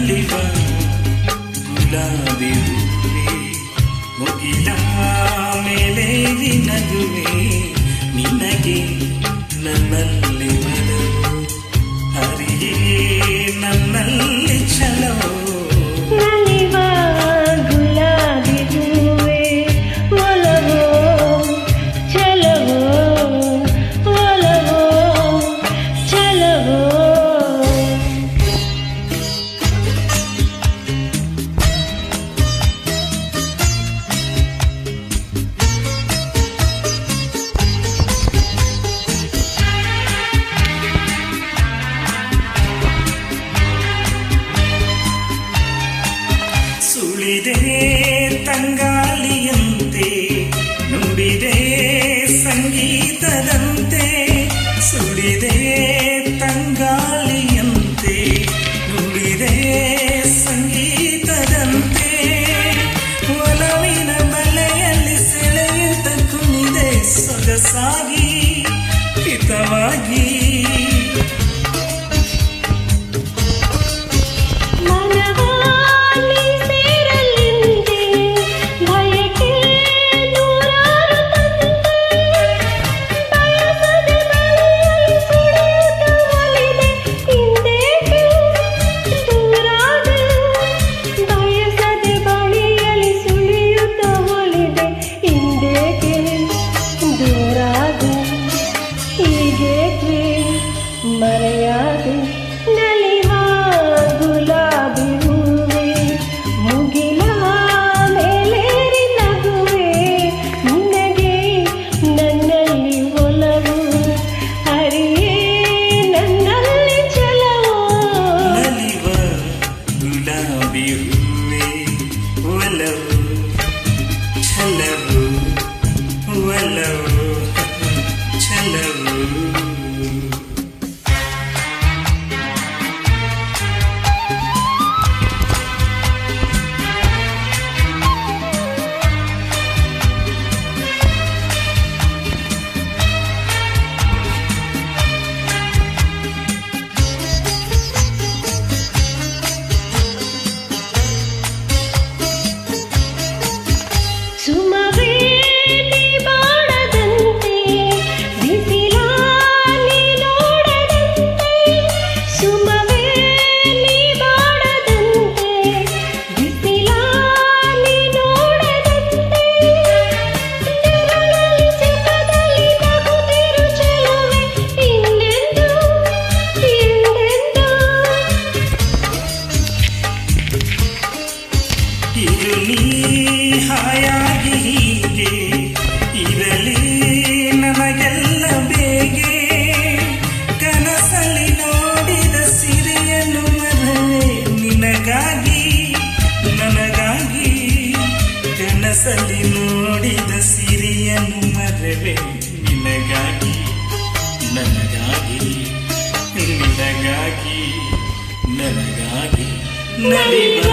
ನಲಿವ ಗುಲಾಬಿ ಹೂವೆ ಮುಗಿಲ ಮೇಲೆ ನಗುವೆ ನಿನಗೆ ನನ್ನಲ್ಲಿ ಮನವು ಹರಿಯೇ ನನ್ನಲ್ಲಿ ಛಲವು ನಲಿವ ಗುಲಾಬಿ ಹೂವೆ ಒಲವೋ ಛಲವೋ ಒಲವೋ ಛಲವೋ ಸುಳಿದೆ ತಂಗಾಳಿಯಂತೆ ನುಡಿದೆ ಸಂಗೀತದಂತೆ ಸುಳಿದೆ ತಂಗಾಳಿಯಂತೆ ನುಡಿದೆ ಸಂಗೀತದಂತೆ ಒಲವಿನ ಬಲೆಯಲ್ಲಿ ಸೆಳೆಯುತ್ತ ಕುಣಿದೆ ಸೊಗಸಾಗಿ ಹಿತವಾಗಿ ಮರೆಯಾದೆ ನಲಿವ ಗುಲಾಬಿ ಹೂವೆ ಮುಗಿಲ ಮೇಲೇರಿ ನಗುವೆ ನಿನಗೆ ನನ್ನಲ್ಲಿ ಒಲವು ಹರಿಯೇ ನನ್ನಲ್ಲಿ ಛಲವು ನಲಿವ ಗುಲಾಬಿ ಹೂವೆ ಒಲವು ಛಲವು ಒಲವು ಛಲವು ಸುಮವೇ ನೀ ಬಾಡದಂತೆ ಬಿಸಿಲ ನೀ ನೋಡದಂತೆ ಸುಮವೇ ನೀ ಬಾಡದಂತೆ ಬಿಸಿಲ ನೀ ನೋಡದಂತೆ ನೆರಳಲ್ಲಿ ಜಗದಲ್ಲಿ ನಗುತ್ತಿರು ಚೆಲುವೆ ಇನ್ನೆಂದು ಇರು ನೀ ಹಾಯಾಗಿ ಹೀಗೆ ಇರಲಿ ನಮಗೆಲ್ಲ ಬೇಗೆ ಕನಸಲ್ಲಿ ನೋಡಿದ ಸಿರಿಯನ್ನು ಮರವೆ ನಿನಗಾಗಿ ನನಗಾಗಿ ಕನಸಲ್ಲಿ ನೋಡಿದ ಸಿರಿಯನ್ನು ಮರವೆ ನಿನಗಾಗಿ ನನಗಾಗಿ ನಿನಗಾಗಿ ನನಗಾಗಿ ನಲಿವ